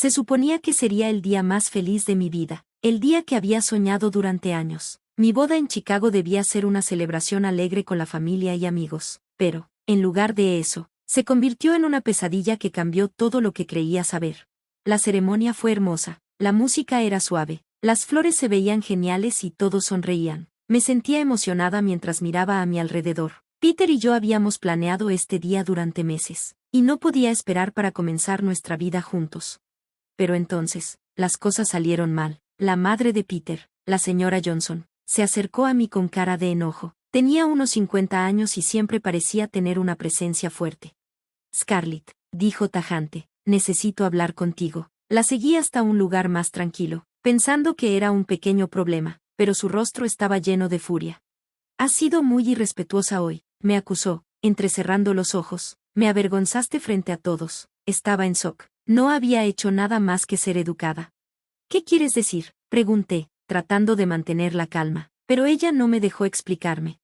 Se suponía que sería el día más feliz de mi vida, el día que había soñado durante años. Mi boda en Chicago debía ser una celebración alegre con la familia y amigos, pero, en lugar de eso, se convirtió en una pesadilla que cambió todo lo que creía saber. La ceremonia fue hermosa, la música era suave, las flores se veían geniales y todos sonreían. Me sentía emocionada mientras miraba a mi alrededor. Peter y yo habíamos planeado este día durante meses, y no podía esperar para comenzar nuestra vida juntos. Pero entonces, las cosas salieron mal. La madre de Peter, la señora Johnson, se acercó a mí con cara de enojo. Tenía unos 50 años y siempre parecía tener una presencia fuerte. Scarlett, dijo tajante, necesito hablar contigo. La seguí hasta un lugar más tranquilo, pensando que era un pequeño problema, pero su rostro estaba lleno de furia. Has sido muy irrespetuosa hoy, me acusó, entrecerrando los ojos. Me avergonzaste frente a todos. Estaba en shock. No había hecho nada más que ser educada. ¿Qué quieres decir?, pregunté, tratando de mantener la calma, pero ella no me dejó explicarme.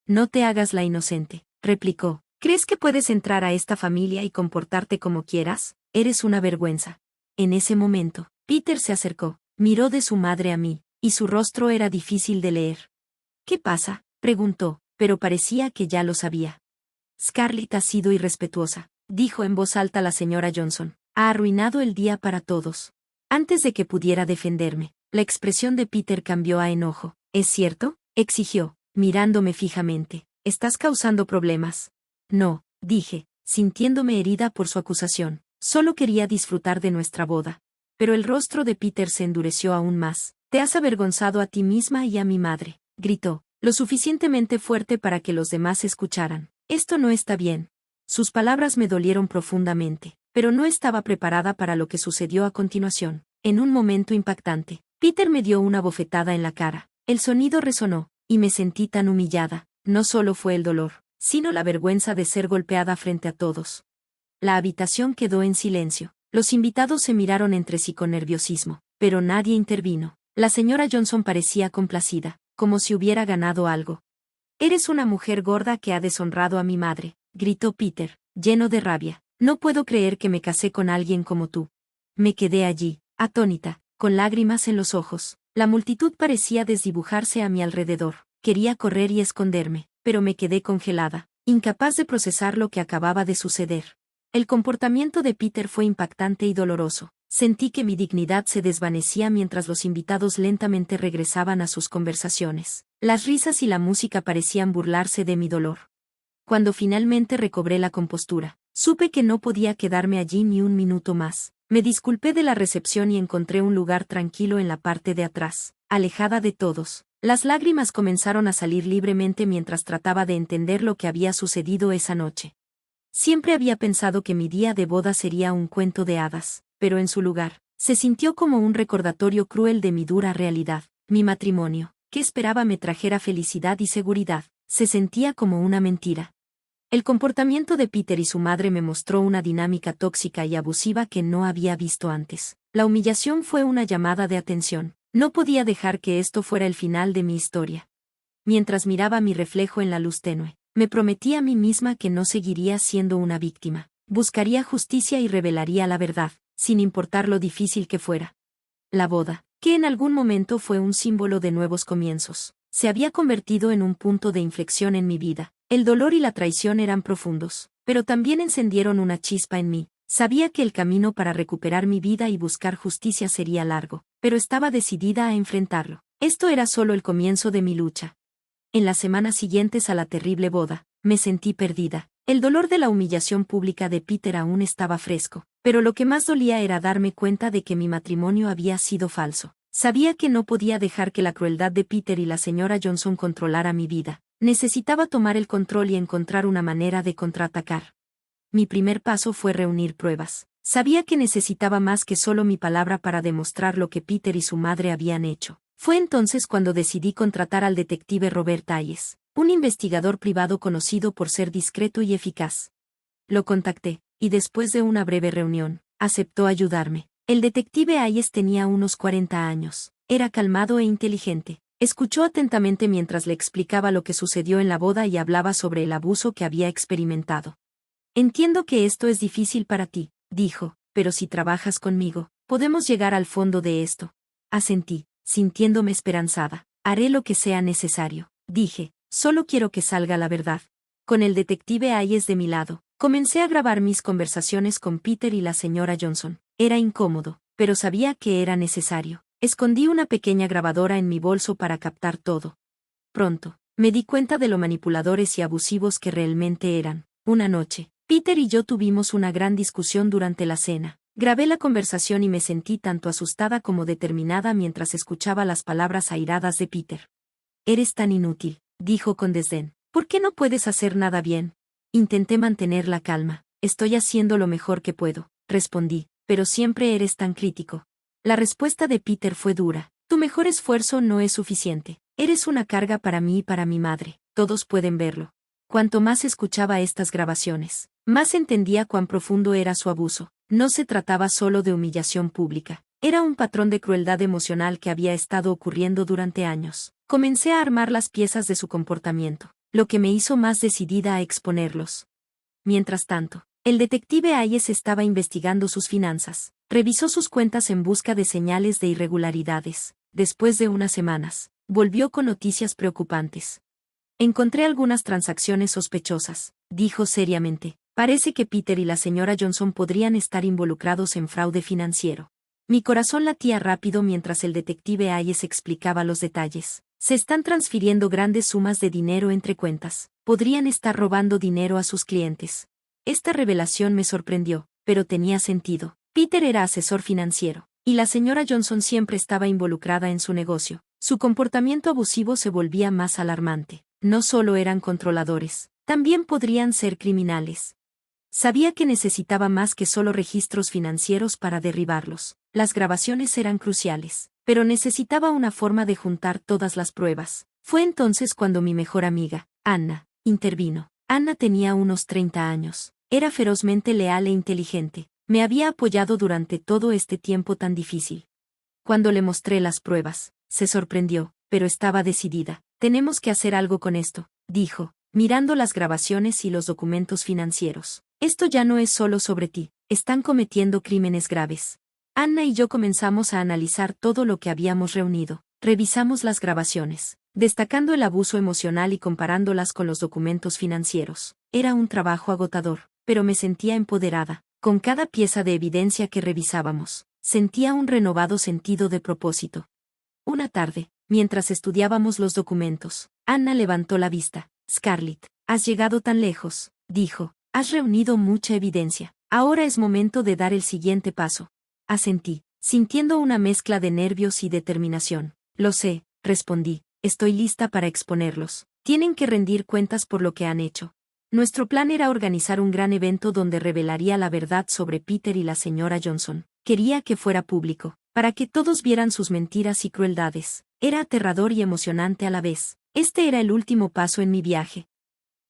No te hagas la inocente, replicó. ¿Crees que puedes entrar a esta familia y comportarte como quieras? Eres una vergüenza. En ese momento, Peter se acercó, miró de su madre a mí, y su rostro era difícil de leer. ¿Qué pasa?, preguntó, pero parecía que ya lo sabía. Scarlett ha sido irrespetuosa, dijo en voz alta la señora Johnson. Ha arruinado el día para todos. Antes de que pudiera defenderme, la expresión de Peter cambió a enojo. ¿Es cierto?, exigió, mirándome fijamente. ¿Estás causando problemas? No, dije, sintiéndome herida por su acusación. Solo quería disfrutar de nuestra boda. Pero el rostro de Peter se endureció aún más. Te has avergonzado a ti misma y a mi madre, gritó, lo suficientemente fuerte para que los demás escucharan. Esto no está bien. Sus palabras me dolieron profundamente, pero no estaba preparada para lo que sucedió a continuación. En un momento impactante, Peter me dio una bofetada en la cara. El sonido resonó, y me sentí tan humillada. No solo fue el dolor, sino la vergüenza de ser golpeada frente a todos. La habitación quedó en silencio. Los invitados se miraron entre sí con nerviosismo, pero nadie intervino. La señora Johnson parecía complacida, como si hubiera ganado algo. Eres una mujer gorda que ha deshonrado a mi madre, gritó Peter, lleno de rabia. No puedo creer que me casé con alguien como tú. Me quedé allí, atónita, con lágrimas en los ojos. La multitud parecía desdibujarse a mi alrededor. Quería correr y esconderme, pero me quedé congelada, incapaz de procesar lo que acababa de suceder. El comportamiento de Peter fue impactante y doloroso. Sentí que mi dignidad se desvanecía mientras los invitados lentamente regresaban a sus conversaciones. Las risas y la música parecían burlarse de mi dolor. Cuando finalmente recobré la compostura, supe que no podía quedarme allí ni un minuto más. Me disculpé de la recepción y encontré un lugar tranquilo en la parte de atrás, alejada de todos. Las lágrimas comenzaron a salir libremente mientras trataba de entender lo que había sucedido esa noche. Siempre había pensado que mi día de boda sería un cuento de hadas, pero en su lugar, se sintió como un recordatorio cruel de mi dura realidad. Mi matrimonio, que esperaba me trajera felicidad y seguridad, se sentía como una mentira. El comportamiento de Peter y su madre me mostró una dinámica tóxica y abusiva que no había visto antes. La humillación fue una llamada de atención. No podía dejar que esto fuera el final de mi historia. Mientras miraba mi reflejo en la luz tenue, me prometí a mí misma que no seguiría siendo una víctima. Buscaría justicia y revelaría la verdad, sin importar lo difícil que fuera. La boda, que en algún momento fue un símbolo de nuevos comienzos, se había convertido en un punto de inflexión en mi vida. El dolor y la traición eran profundos, pero también encendieron una chispa en mí. Sabía que el camino para recuperar mi vida y buscar justicia sería largo, pero estaba decidida a enfrentarlo. Esto era solo el comienzo de mi lucha. En las semanas siguientes a la terrible boda, me sentí perdida. El dolor de la humillación pública de Peter aún estaba fresco, pero lo que más dolía era darme cuenta de que mi matrimonio había sido falso. Sabía que no podía dejar que la crueldad de Peter y la señora Johnson controlara mi vida. Necesitaba tomar el control y encontrar una manera de contraatacar. Mi primer paso fue reunir pruebas. Sabía que necesitaba más que solo mi palabra para demostrar lo que Peter y su madre habían hecho. Fue entonces cuando decidí contratar al detective Robert Hayes, un investigador privado conocido por ser discreto y eficaz. Lo contacté, y después de una breve reunión, aceptó ayudarme. El detective Hayes tenía unos 40 años. Era calmado e inteligente. Escuchó atentamente mientras le explicaba lo que sucedió en la boda y hablaba sobre el abuso que había experimentado. Entiendo que esto es difícil para ti, dijo, pero si trabajas conmigo, Podemos llegar al fondo de esto. Asentí, sintiéndome esperanzada. Haré lo que sea necesario. Dije, solo quiero que salga la verdad. Con el detective Hayes de mi lado, comencé a grabar mis conversaciones con Peter y la señora Johnson. Era incómodo, pero sabía que era necesario. Escondí una pequeña grabadora en mi bolso para captar todo. Pronto, me di cuenta de lo manipuladores y abusivos que realmente eran. Una noche, Peter y yo tuvimos una gran discusión durante la cena. Grabé la conversación y me sentí tanto asustada como determinada mientras escuchaba las palabras airadas de Peter. Eres tan inútil, dijo con desdén. ¿Por qué no puedes hacer nada bien? Intenté mantener la calma. Estoy haciendo lo mejor que puedo, respondí, pero siempre eres tan crítico. La respuesta de Peter fue dura. Tu mejor esfuerzo no es suficiente. Eres una carga para mí y para mi madre. Todos pueden verlo. Cuanto más escuchaba estas grabaciones, más entendía cuán profundo era su abuso. No se trataba solo de humillación pública. Era un patrón de crueldad emocional que había estado ocurriendo durante años. Comencé a armar las piezas de su comportamiento, lo que me hizo más decidida a exponerlos. Mientras tanto, el detective Hayes estaba investigando sus finanzas. Revisó sus cuentas en busca de señales de irregularidades. Después de unas semanas, volvió con noticias preocupantes. Encontré algunas transacciones sospechosas, dijo seriamente. Parece que Peter y la señora Johnson podrían estar involucrados en fraude financiero. Mi corazón latía rápido mientras el detective Hayes explicaba los detalles. Se están transfiriendo grandes sumas de dinero entre cuentas. Podrían estar robando dinero a sus clientes. Esta revelación me sorprendió, pero tenía sentido. Peter era asesor financiero, y la señora Johnson siempre estaba involucrada en su negocio. Su comportamiento abusivo se volvía más alarmante. No solo eran controladores, también podrían ser criminales. Sabía que necesitaba más que solo registros financieros para derribarlos. Las grabaciones eran cruciales, pero necesitaba una forma de juntar todas las pruebas. Fue entonces cuando mi mejor amiga, Anna, intervino. Anna tenía unos 30 años. Era ferozmente leal e inteligente. Me había apoyado durante todo este tiempo tan difícil. Cuando le mostré las pruebas, se sorprendió, pero estaba decidida. Tenemos que hacer algo con esto, dijo, mirando las grabaciones y los documentos financieros. Esto ya no es solo sobre ti, están cometiendo crímenes graves. Anna y yo comenzamos a analizar todo lo que habíamos reunido. Revisamos las grabaciones, destacando el abuso emocional y comparándolas con los documentos financieros. Era un trabajo agotador, pero me sentía empoderada. Con cada pieza de evidencia que revisábamos, sentía un renovado sentido de propósito. Una tarde, mientras estudiábamos los documentos, Anna levantó la vista. Scarlett, has llegado tan lejos, dijo. Has reunido mucha evidencia. Ahora es momento de dar el siguiente paso. Asentí, sintiendo una mezcla de nervios y determinación. Lo sé, respondí. Estoy lista para exponerlos. Tienen que rendir cuentas por lo que han hecho. Nuestro plan era organizar un gran evento donde revelaría la verdad sobre Peter y la señora Johnson. Quería que fuera público, para que todos vieran sus mentiras y crueldades. Era aterrador y emocionante a la vez. Este era el último paso en mi viaje.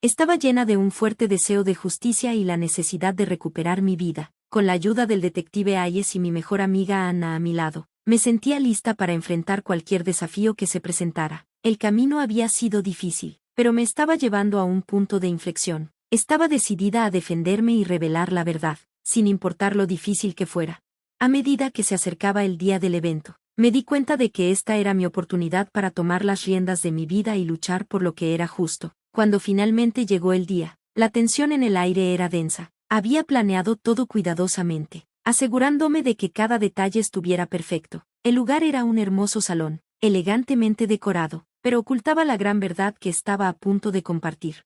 Estaba llena de un fuerte deseo de justicia y la necesidad de recuperar mi vida. Con la ayuda del detective Hayes y mi mejor amiga Anna a mi lado, me sentía lista para enfrentar cualquier desafío que se presentara. El camino había sido difícil, pero me estaba llevando a un punto de inflexión. Estaba decidida a defenderme y revelar la verdad, sin importar lo difícil que fuera. A medida que se acercaba el día del evento, me di cuenta de que esta era mi oportunidad para tomar las riendas de mi vida y luchar por lo que era justo. Cuando finalmente llegó el día, la tensión en el aire era densa. Había planeado todo cuidadosamente, asegurándome de que cada detalle estuviera perfecto. El lugar era un hermoso salón, elegantemente decorado, pero ocultaba la gran verdad que estaba a punto de compartir.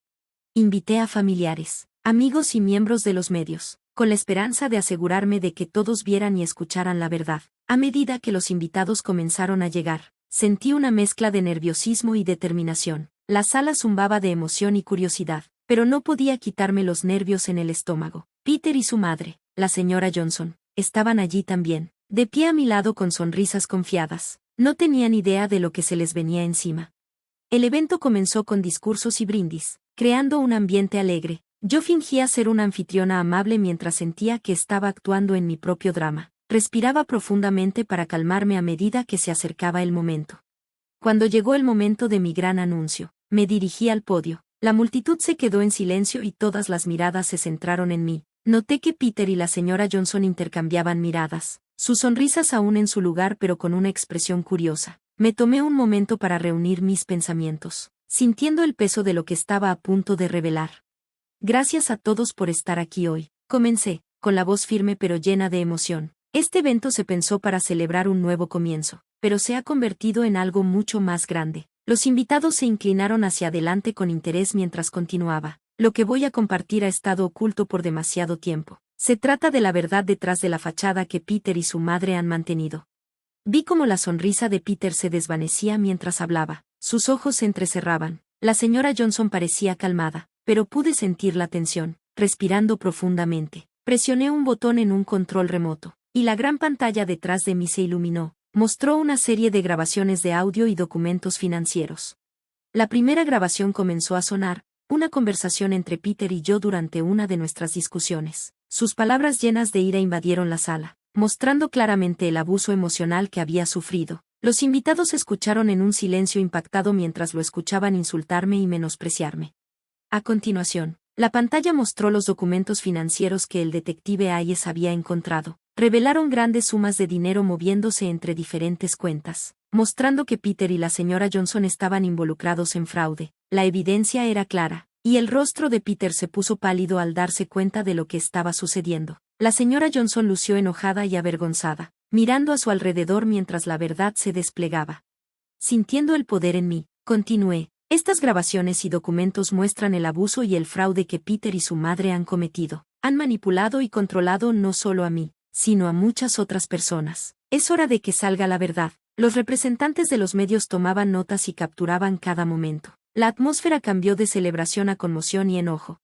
Invité a familiares, amigos y miembros de los medios, con la esperanza de asegurarme de que todos vieran y escucharan la verdad. A medida que los invitados comenzaron a llegar, sentí una mezcla de nerviosismo y determinación. La sala zumbaba de emoción y curiosidad, pero no podía quitarme los nervios en el estómago. Peter y su madre, la señora Johnson, estaban allí también, de pie a mi lado con sonrisas confiadas. No tenían idea de lo que se les venía encima. El evento comenzó con discursos y brindis, creando un ambiente alegre. Yo fingía ser una anfitriona amable mientras sentía que estaba actuando en mi propio drama. Respiraba profundamente para calmarme a medida que se acercaba el momento. Cuando llegó el momento de mi gran anuncio, me dirigí al podio. La multitud se quedó en silencio y todas las miradas se centraron en mí. Noté que Peter y la señora Johnson intercambiaban miradas, sus sonrisas aún en su lugar pero con una expresión curiosa. Me tomé un momento para reunir mis pensamientos, sintiendo el peso de lo que estaba a punto de revelar. Gracias a todos por estar aquí hoy. Comencé, con la voz firme pero llena de emoción. Este evento se pensó para celebrar un nuevo comienzo, pero se ha convertido en algo mucho más grande. Los invitados se inclinaron hacia adelante con interés mientras continuaba. Lo que voy a compartir ha estado oculto por demasiado tiempo. Se trata de la verdad detrás de la fachada que Peter y su madre han mantenido. Vi cómo la sonrisa de Peter se desvanecía mientras hablaba. Sus ojos se entrecerraban. La señora Johnson parecía calmada, pero pude sentir la tensión. Respirando profundamente, presioné un botón en un control remoto, y la gran pantalla detrás de mí se iluminó. Mostró una serie de grabaciones de audio y documentos financieros. La primera grabación comenzó a sonar, una conversación entre Peter y yo durante una de nuestras discusiones. Sus palabras llenas de ira invadieron la sala, mostrando claramente el abuso emocional que había sufrido. Los invitados escucharon en un silencio impactado mientras lo escuchaban insultarme y menospreciarme. A continuación, la pantalla mostró los documentos financieros que el detective Hayes había encontrado. Revelaron grandes sumas de dinero moviéndose entre diferentes cuentas, mostrando que Peter y la señora Johnson estaban involucrados en fraude. La evidencia era clara, y el rostro de Peter se puso pálido al darse cuenta de lo que estaba sucediendo. La señora Johnson lució enojada y avergonzada, mirando a su alrededor mientras la verdad se desplegaba. Sintiendo el poder en mí, continué. Estas grabaciones y documentos muestran el abuso y el fraude que Peter y su madre han cometido. Han manipulado y controlado no solo a mí, sino a muchas otras personas. Es hora de que salga la verdad. Los representantes de los medios tomaban notas y capturaban cada momento. La atmósfera cambió de celebración a conmoción y enojo.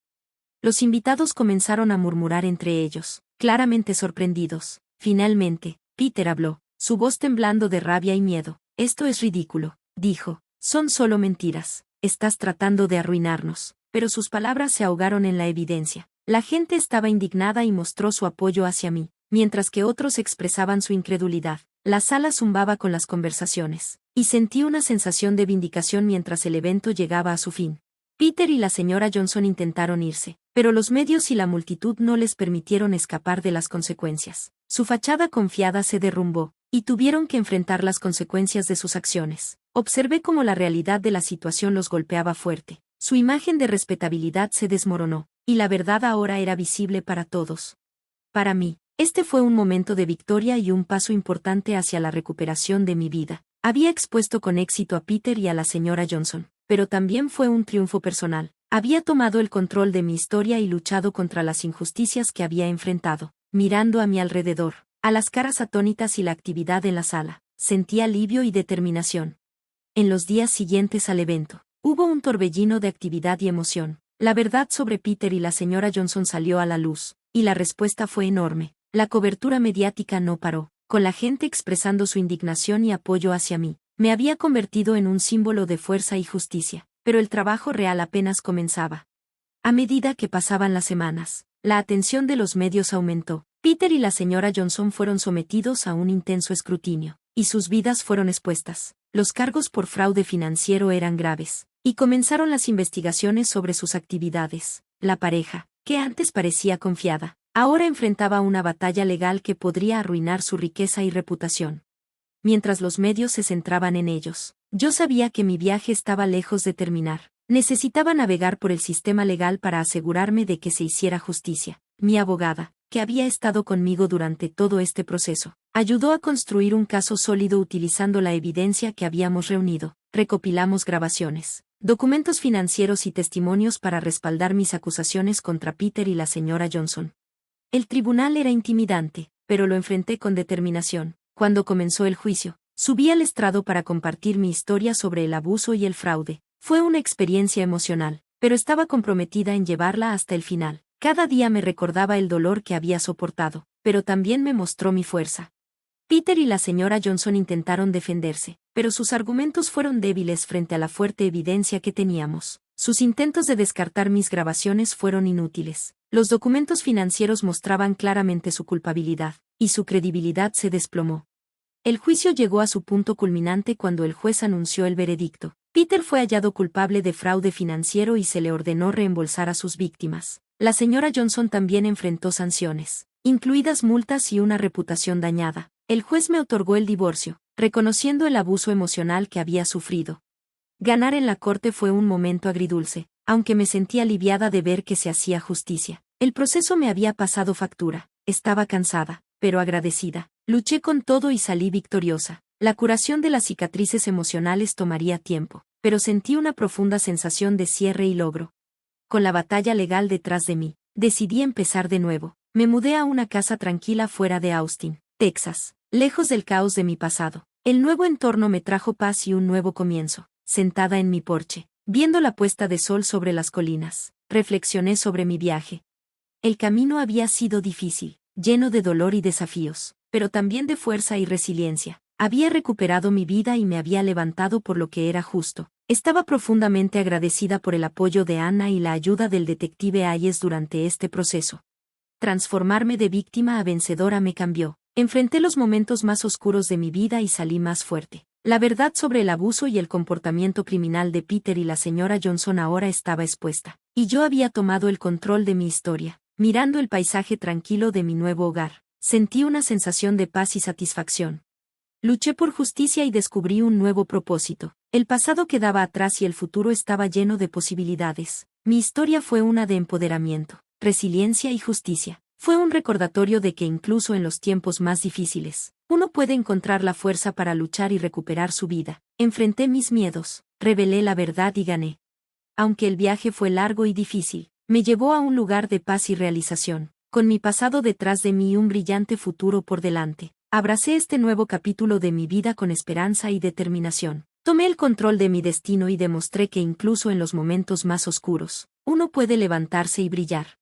Los invitados comenzaron a murmurar entre ellos, claramente sorprendidos. Finalmente, Peter habló, su voz temblando de rabia y miedo. Esto es ridículo, dijo. Son solo mentiras. Estás tratando de arruinarnos. Pero sus palabras se ahogaron en la evidencia. La gente estaba indignada y mostró su apoyo hacia mí, mientras que otros expresaban su incredulidad. La sala zumbaba con las conversaciones, y sentí una sensación de vindicación mientras el evento llegaba a su fin. Peter y la señora Johnson intentaron irse, pero los medios y la multitud no les permitieron escapar de las consecuencias. Su fachada confiada se derrumbó, y tuvieron que enfrentar las consecuencias de sus acciones. Observé cómo la realidad de la situación los golpeaba fuerte. Su imagen de respetabilidad se desmoronó, y la verdad ahora era visible para todos. Para mí, este fue un momento de victoria y un paso importante hacia la recuperación de mi vida. Había expuesto con éxito a Peter y a la señora Johnson, pero también fue un triunfo personal. Había tomado el control de mi historia y luchado contra las injusticias que había enfrentado. Mirando a mi alrededor, a las caras atónitas y la actividad en la sala, sentí alivio y determinación. En los días siguientes al evento, hubo un torbellino de actividad y emoción. La verdad sobre Peter y la señora Johnson salió a la luz, y la respuesta fue enorme. La cobertura mediática no paró, con la gente expresando su indignación y apoyo hacia mí. Me había convertido en un símbolo de fuerza y justicia, pero el trabajo real apenas comenzaba. A medida que pasaban las semanas, la atención de los medios aumentó. Peter y la señora Johnson fueron sometidos a un intenso escrutinio, y sus vidas fueron expuestas. Los cargos por fraude financiero eran graves, y comenzaron las investigaciones sobre sus actividades. La pareja, que antes parecía confiada, ahora enfrentaba una batalla legal que podría arruinar su riqueza y reputación. Mientras los medios se centraban en ellos, yo sabía que mi viaje estaba lejos de terminar. Necesitaba navegar por el sistema legal para asegurarme de que se hiciera justicia. Mi abogada, que había estado conmigo durante todo este proceso, ayudó a construir un caso sólido utilizando la evidencia que habíamos reunido. Recopilamos grabaciones, documentos financieros y testimonios para respaldar mis acusaciones contra Peter y la señora Johnson. El tribunal era intimidante, pero lo enfrenté con determinación. Cuando comenzó el juicio, subí al estrado para compartir mi historia sobre el abuso y el fraude. Fue una experiencia emocional, pero estaba comprometida en llevarla hasta el final. Cada día me recordaba el dolor que había soportado, pero también me mostró mi fuerza. Peter y la señora Johnson intentaron defenderse, pero sus argumentos fueron débiles frente a la fuerte evidencia que teníamos. Sus intentos de descartar mis grabaciones fueron inútiles. Los documentos financieros mostraban claramente su culpabilidad, y su credibilidad se desplomó. El juicio llegó a su punto culminante cuando el juez anunció el veredicto. Peter fue hallado culpable de fraude financiero y se le ordenó reembolsar a sus víctimas La señora Johnson también enfrentó sanciones, incluidas multas y una reputación dañada. El juez me otorgó el divorcio, reconociendo el abuso emocional que había sufrido. Ganar en la corte fue un momento agridulce, aunque me sentí aliviada de ver que se hacía justicia. El proceso me había pasado factura, estaba cansada, pero agradecida. Luché con todo y salí victoriosa. La curación de las cicatrices emocionales tomaría tiempo, pero sentí una profunda sensación de cierre y logro. Con la batalla legal detrás de mí, decidí empezar de nuevo. Me mudé a una casa tranquila fuera de Austin, Texas, lejos del caos de mi pasado. El nuevo entorno me trajo paz y un nuevo comienzo. Sentada en mi porche, viendo la puesta de sol sobre las colinas, reflexioné sobre mi viaje. El camino había sido difícil, lleno de dolor y desafíos, pero también de fuerza y resiliencia. Había recuperado mi vida y me había levantado por lo que era justo. Estaba profundamente agradecida por el apoyo de Anna y la ayuda del detective Hayes durante este proceso. Transformarme de víctima a vencedora me cambió. Enfrenté los momentos más oscuros de mi vida y salí más fuerte. La verdad sobre el abuso y el comportamiento criminal de Peter y la señora Johnson ahora estaba expuesta, y yo había tomado el control de mi historia. Mirando el paisaje tranquilo de mi nuevo hogar, sentí una sensación de paz y satisfacción. Luché por justicia y descubrí un nuevo propósito. El pasado quedaba atrás y el futuro estaba lleno de posibilidades. Mi historia fue una de empoderamiento, resiliencia y justicia. Fue un recordatorio de que incluso en los tiempos más difíciles, uno puede encontrar la fuerza para luchar y recuperar su vida. Enfrenté mis miedos, revelé la verdad y gané. Aunque el viaje fue largo y difícil, me llevó a un lugar de paz y realización, con mi pasado detrás de mí y un brillante futuro por delante. Abracé este nuevo capítulo de mi vida con esperanza y determinación. Tomé el control de mi destino y demostré que incluso en los momentos más oscuros, uno puede levantarse y brillar.